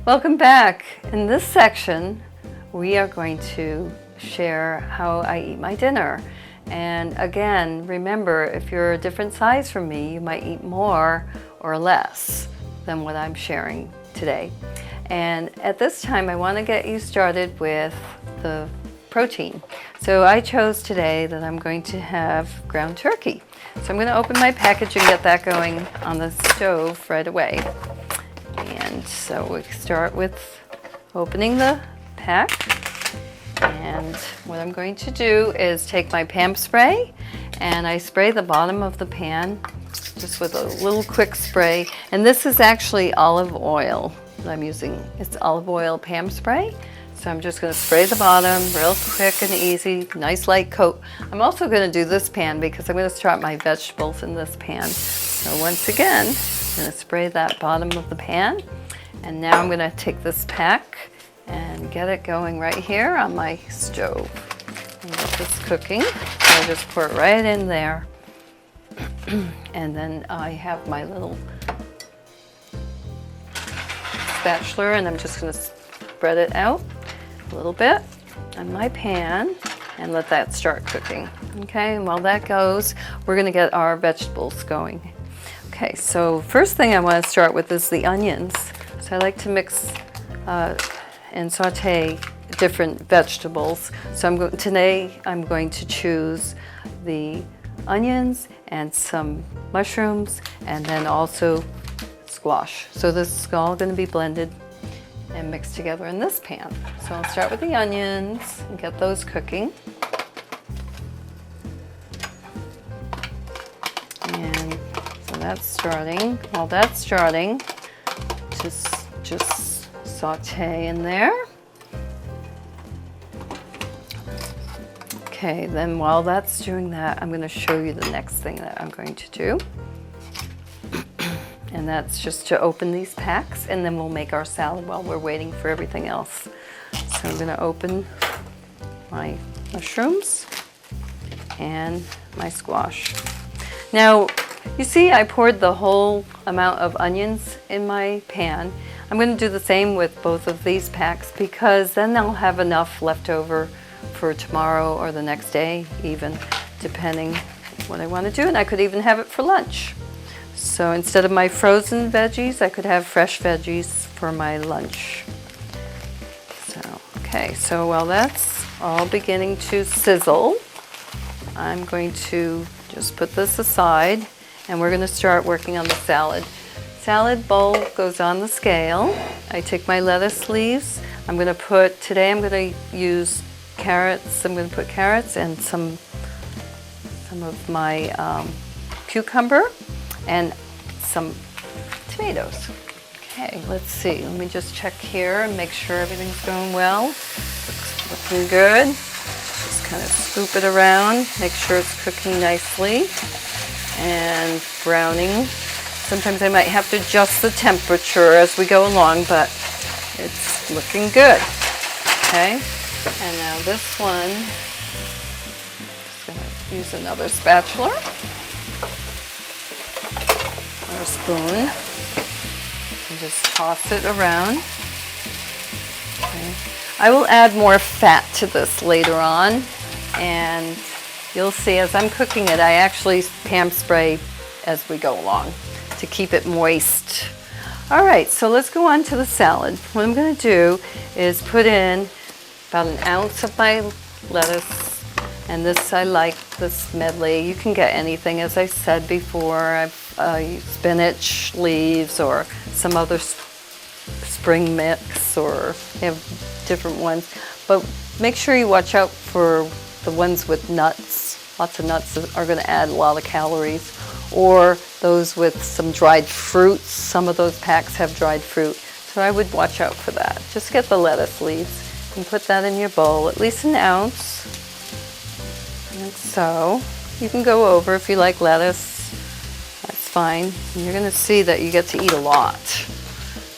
Welcome back. In this section, we are going to share how I eat my dinner. And again, remember, if you're a different size from me, you might eat more or less than what I'm sharing today. And at this time, I want to get you started with the protein. So I chose today that I'm going to have ground turkey. So I'm going to open my package and get that going on the stove right away. And so we start with opening the pack. And what I'm going to do is take my pan spray and I spray the bottom of the pan just with a little quick spray. And this is actually olive oil that I'm using. It's olive oil pan spray. So I'm just going to spray the bottom real quick and easy, nice light coat. I'm also going to do this pan because I'm going to start my vegetables in this pan. So once again, I'm going to spray that bottom of the pan. And now I'm going to take this pack and get it going right here on my stove. And get this cooking. So I just pour it right in there. And then I have my little spatula and I'm just going to spread it out a little bit on my pan and let that start cooking. Okay, and while that goes, we're going to get our vegetables going. Okay, so first thing I want to start with is the onions. So I like to mix and saute different vegetables. So today I'm going to choose the onions and some mushrooms and then also squash. So this is all going to be blended and mixed together in this pan. So I'll start with the onions and get those cooking. And so that's starting. While that's starting, just saute in there. Okay, then while that's doing that, I'm going to show you the next thing that I'm going to do. And that's just to open these packs and then we'll make our salad while we're waiting for everything else. So I'm going to open my mushrooms and my squash. Now, you see I poured the whole amount of onions in my pan. I'm going to do the same with both of these packs because then I'll have enough left over for tomorrow or the next day even, depending what I want to do. And I could even have it for lunch. So instead of my frozen veggies, I could have fresh veggies for my lunch. So, okay, so while that's all beginning to sizzle, I'm going to just put this aside and we're going to start working on the salad. Salad bowl goes on the scale. I take my lettuce leaves. Today I'm going to use carrots. I'm going to put carrots and some of my cucumber and some tomatoes. Okay, let's see. Let me just check here and make sure everything's going well. Looking good. Just kind of scoop it around, make sure it's cooking nicely and browning. Sometimes I might have to adjust the temperature as we go along, but it's looking good. Okay, and now this one, just going to use another spatula. Or a spoon and just toss it around. Okay. I will add more fat to this later on and you'll see as I'm cooking it I actually pan spray as we go along to keep it moist. Alright, so let's go on to the salad. What I'm going to do is put in about an ounce of my lettuce. And this, I like this medley. You can get anything, as I said before. I've used spinach leaves or some other spring mix, or have different ones. But make sure you watch out for the ones with nuts. Lots of nuts are going to add a lot of calories. Or those with some dried fruits. Some of those packs have dried fruit. So I would watch out for that. Just get the lettuce leaves and put that in your bowl, at least an ounce. Like so. You can go over if you like lettuce, that's fine. And you're going to see that you get to eat a lot.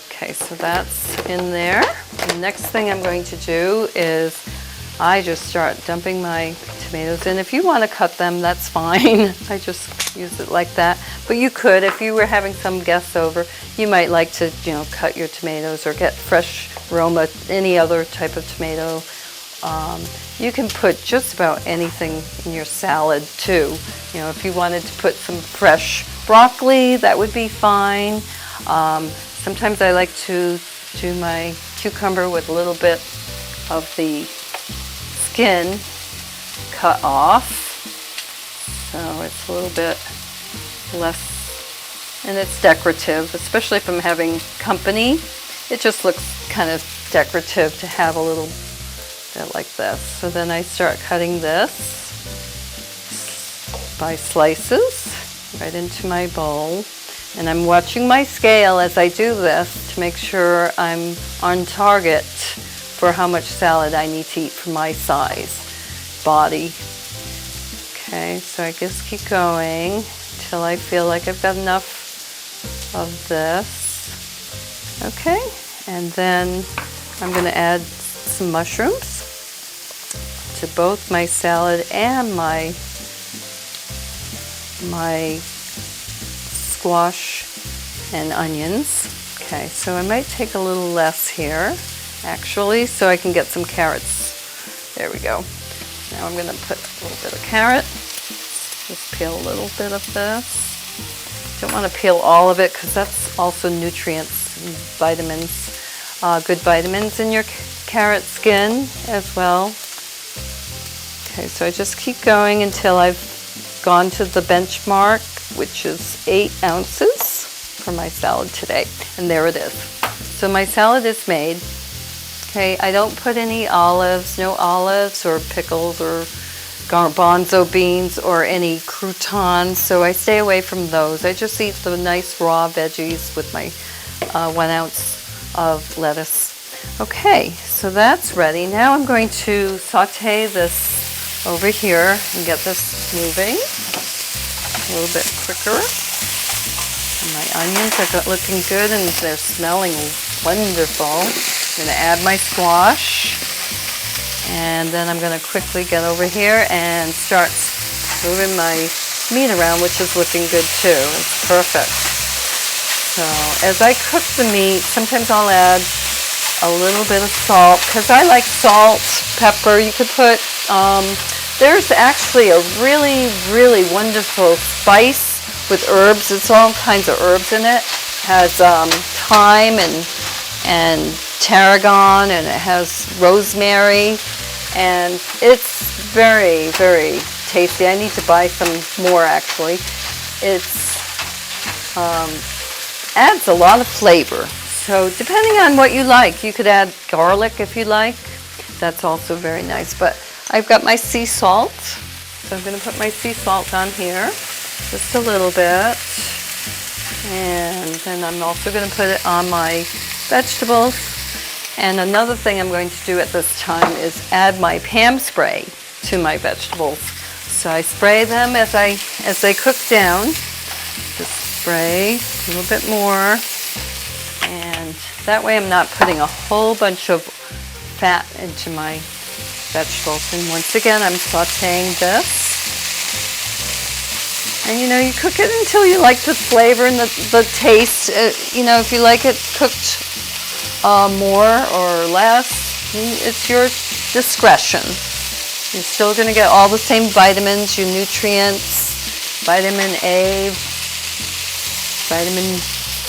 Okay, so that's in there. The next thing I'm going to do is I just start dumping my tomatoes in. If you want to cut them, that's fine. I just use it like that. But you could, if you were having some guests over, you might like to, cut your tomatoes or get fresh Roma, any other type of tomato. You can put just about anything in your salad too. If you wanted to put some fresh broccoli, that would be fine. Sometimes I like to do my cucumber with a little bit of the skin cut off, so it's a little bit less, and it's decorative, especially if I'm having company. It just looks kind of decorative to have a little bit like this. So then I start cutting this by slices right into my bowl. And I'm watching my scale as I do this to make sure I'm on target for how much salad I need to eat for my size body. Okay, so I just keep going till I feel like I've got enough of this. Okay, and then I'm going to add some mushrooms to both my salad and my squash and onions. Okay, so I might take a little less here, actually, so I can get some carrots. There we go. Now I'm going to put a little bit of carrot. Just peel a little bit of this. Don't want to peel all of it because that's also nutrients and vitamins. Good vitamins in your carrot skin as well. Okay, so I just keep going until I've gone to the benchmark, which is 8 ounces for my salad today. And there it is. So my salad is made. Okay, I don't put any olives, no olives or pickles or garbanzo beans or any croutons, so I stay away from those. I just eat the nice raw veggies with my 1 ounce of lettuce. Okay, so that's ready. Now I'm going to saute this over here and get this moving a little bit quicker. And my onions are looking good and they're smelling wonderful. I'm going to add my squash, and then I'm going to quickly get over here and start moving my meat around, which is looking good too. It's perfect. So as I cook the meat, sometimes I'll add a little bit of salt because I like salt, pepper. You could put, there's actually a really, really wonderful spice with herbs. It's all kinds of herbs in it. It has thyme and tarragon, and it has rosemary, and it's very, very tasty. I need to buy some more actually. It's adds a lot of flavor. So depending on what you like, you could add garlic if you like. That's also very nice. But I've got my sea salt, so I'm going to put my sea salt on here, just a little bit. And then I'm also going to put it on my vegetables. And another thing I'm going to do at this time is add my Pam spray to my vegetables. So I spray them as they cook down. Just spray a little bit more. And that way I'm not putting a whole bunch of fat into my vegetables. And once again, I'm sauteing this. And you cook it until you like the flavor and the taste. If you like it cooked more or less, it's your discretion. You're still going to get all the same vitamins, your nutrients, vitamin A,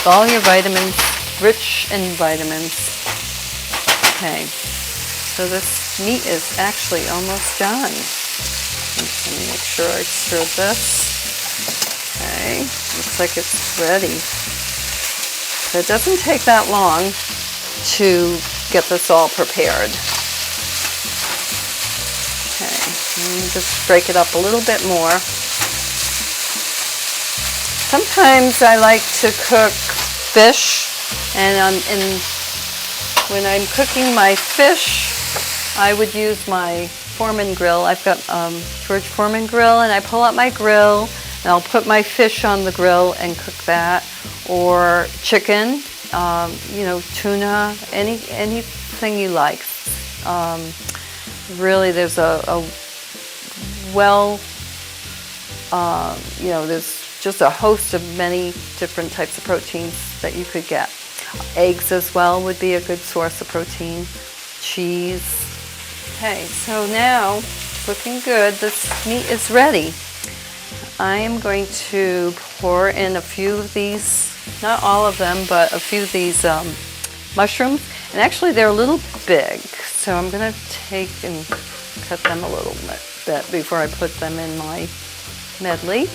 all your vitamins, rich in vitamins. Okay, so this meat is actually almost done. Let me make sure I stir this. Okay, looks like it's ready. So it doesn't take that long to get this all prepared. Okay, let me just break it up a little bit more. Sometimes I like to cook fish, and when I'm cooking my fish, I would use my Foreman grill. I've got George Foreman grill, and I pull out my grill, and I'll put my fish on the grill and cook that, or chicken. Tuna, anything you like. Really, there's a well, there's just a host of many different types of proteins that you could get. Eggs as well would be a good source of protein. Cheese. Okay, so now, looking good, this meat is ready. I am going to pour in a few of these, not all of them, but a few of these mushrooms. And actually they're a little big, so I'm going to take and cut them a little bit before I put them in my medley.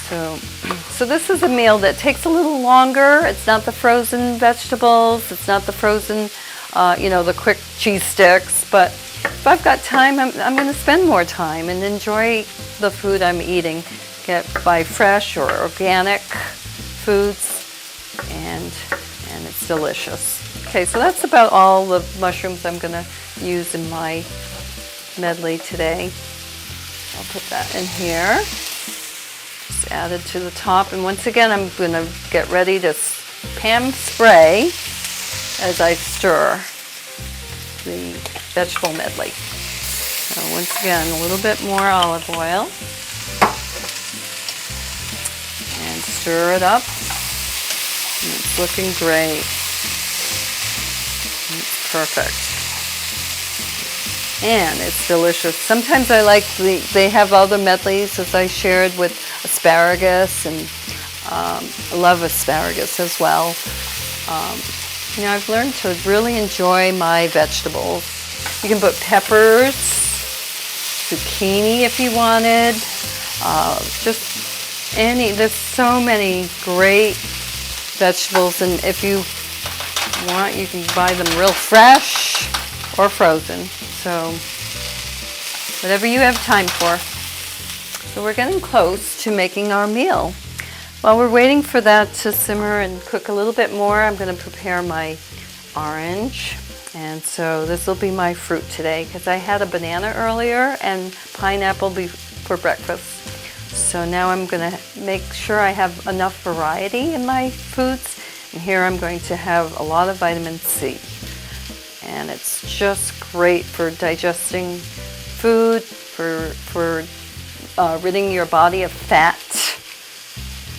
So this is a meal that takes a little longer. It's not the frozen vegetables. It's not the frozen, the quick cheese sticks. But if I've got time, I'm going to spend more time and enjoy the food I'm eating. Buy fresh or organic foods, and it's delicious. Okay, so that's about all the mushrooms I'm going to use in my medley today. I'll put that in here. Just add it to the top, and once again I'm going to get ready to pan spray as I stir the vegetable medley. So once again, a little bit more olive oil, and stir it up. And it's looking great. It's perfect. And it's delicious. Sometimes I like they have other medleys, as I shared, with asparagus, and I love asparagus as well. I've learned to really enjoy my vegetables. You can put peppers, zucchini if you wanted, there's so many great vegetables, and if you want, you can buy them real fresh or frozen. So whatever you have time for. So we're getting close to making our meal. While we're waiting for that to simmer and cook a little bit more, I'm going to prepare my orange. And so this will be my fruit today, because I had a banana earlier and pineapple for breakfast. So now I'm going to make sure I have enough variety in my foods. And here I'm going to have a lot of vitamin C. And it's just great for digesting food, for ridding your body of fat,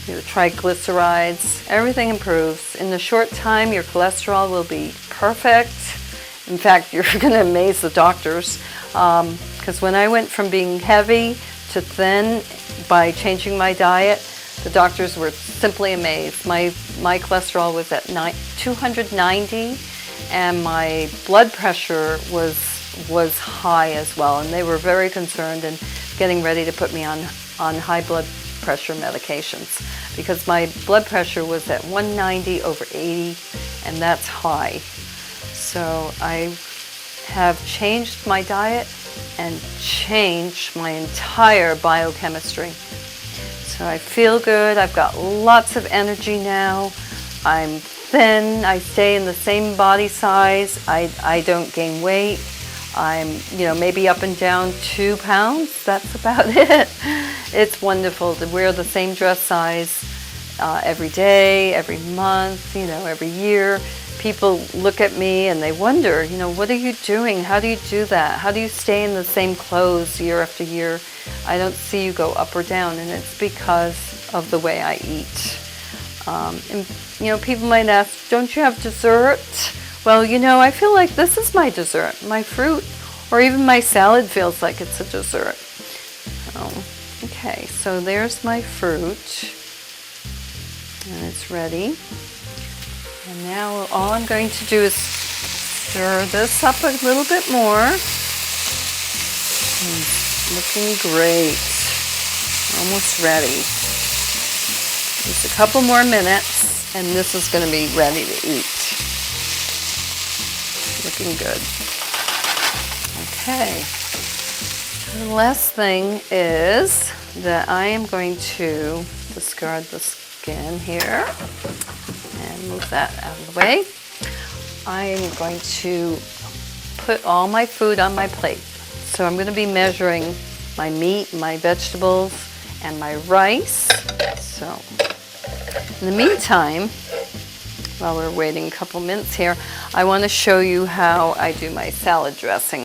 your triglycerides. Everything improves. In a short time, your cholesterol will be perfect. In fact, you're going to amaze the doctors, because when I went from being heavy to thin by changing my diet, the doctors were simply amazed. My cholesterol was at 290. And my blood pressure was high as well, and they were very concerned and getting ready to put me on high blood pressure medications, because my blood pressure was at 190 over 80, and that's high. So I have changed my diet and changed my entire biochemistry. So I feel good. I've got lots of energy now. I'm thin. I stay in the same body size. I don't gain weight. I'm, maybe up and down 2 pounds. That's about it. It's wonderful to wear the same dress size every day, every month, every year. People look at me and they wonder, what are you doing? How do you do that? How do you stay in the same clothes year after year? I don't see you go up or down, and it's because of the way I eat. People might ask, don't you have dessert? Well, I feel like this is my dessert, my fruit, or even my salad feels like it's a dessert. Okay, so there's my fruit, and it's ready. And now all I'm going to do is stir this up a little bit more. It's looking great. Almost ready. Just a couple more minutes, and this is going to be ready to eat. Looking good. Okay. The last thing is that I am going to discard the skin here and move that out of the way. I am going to put all my food on my plate. So I'm going to be measuring my meat, my vegetables, and my rice. So in the meantime, while we're waiting a couple minutes here, I want to show you how I do my salad dressing.